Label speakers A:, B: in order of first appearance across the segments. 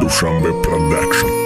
A: Душанбе Production.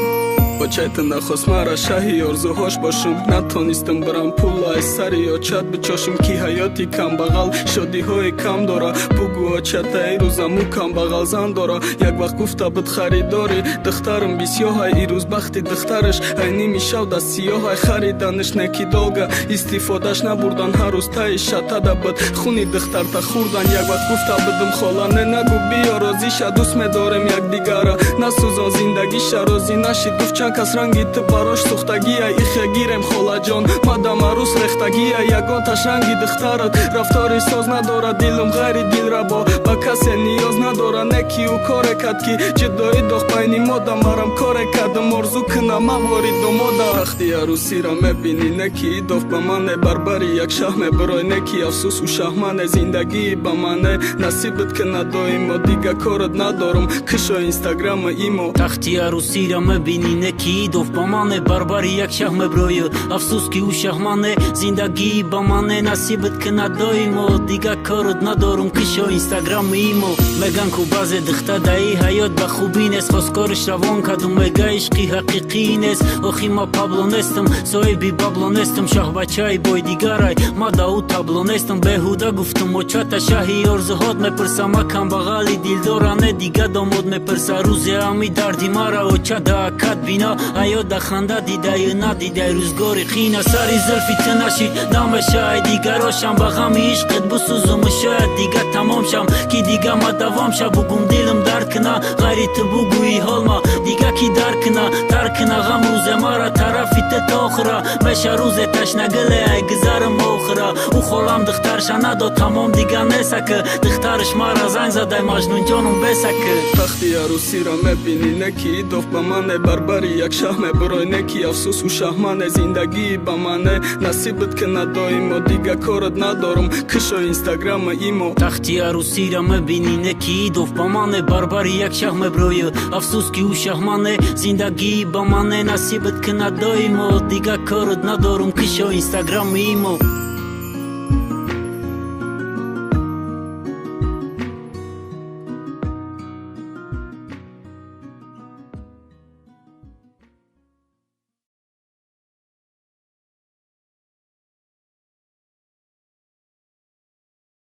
B: Очайте нахосмара шаҳи орзуҳош бошум. Натонистам барам пула аз сари очат бичошум ки ҳаёти камбағал шодиҳои кам дора. Бугу очатаи рӯзаму камбағал зан дора. Як вақт гуфта буд харидори духтарам бисёҳай ирӯз бахти духтараш айни мишав да сиёҳай хариданаш неки долга истифодаш набурдан ҳаррӯз таи шатада буд хуни духтарта хурдан. Як вақт гуфта будум хола не нагу биё розиша дӯст медорем якдигара насӯзон зиндагиша розӣ нашид гуфт чанд кас ранги ту барош сӯхтагия ихя гирем холаҷон мадам арӯс рехтагия ягон таш ранги духтарат рафтори соз надора дилум ғайри дилрабо ба касе ниёз надора неки ӯ коре кад ки ҷудоӣ дох байни мода марам коре кадам орзу кунам мавори домода вақти арӯсира мебини неки идоф ба мане барбари як шаҳме барои неки афсусу шаҳмане зиндагии ба мане насибит ки надоимо дига корот надорум кишо инстаграма имо
C: тахти арӯсира мебини неки идоф ба мане барбари як шаҳме барои афсус ки ӯ шаҳмане зиндагии ба мане насибит ки надоимо дига корот надорум кишо инстаграма имо меган ку баъзе духтадаи ҳаёт ба хубӣ нест хоскориш равон каду мега ишқи ҳақиқӣ нест охи ма пабло нестам соҳиби бабло нестам шаҳбачаи бой дигарай ма да ӯ табло нестам беҳуда гуфтум очата шаҳи орзуҳот мепурса ма камбағали дилдора не дига домод мепурса рӯзе ами дарди мара очада акад бина ҳаёт да ханда дидаи надидай рӯзгори қина сари зульфи ту наши намешаи дигарошам ба ғами ишқет бусӯзуму шояд дига тамом шам ки дига ма давом ша бугум дилам дард кина ғайри ту бугӯи ҳолма дига ки дард кина тарк кина ғам рӯзе мара тарафи ту то охира меша рӯзе ташнагиле ай гузарам охира ӯ холам духтарша надод тамом дига несаки духтараш мара занг задай маҷнунҷонум бесаки
B: тахти арӯсира мебини неки идоф ба мане барбари як шаҳме барои неки афсусу шаҳмане зиндагии ба мане насибит ки надоимо дига корот надорум кишо инстаграма имо
C: тахти арӯсира мебини неки идоф ба мане барбари як шаҳме барои афсус ки ӯ шаҳмане зиндагии ба мане насибит ки надоимо дига корот надорум кишо инстаграма имо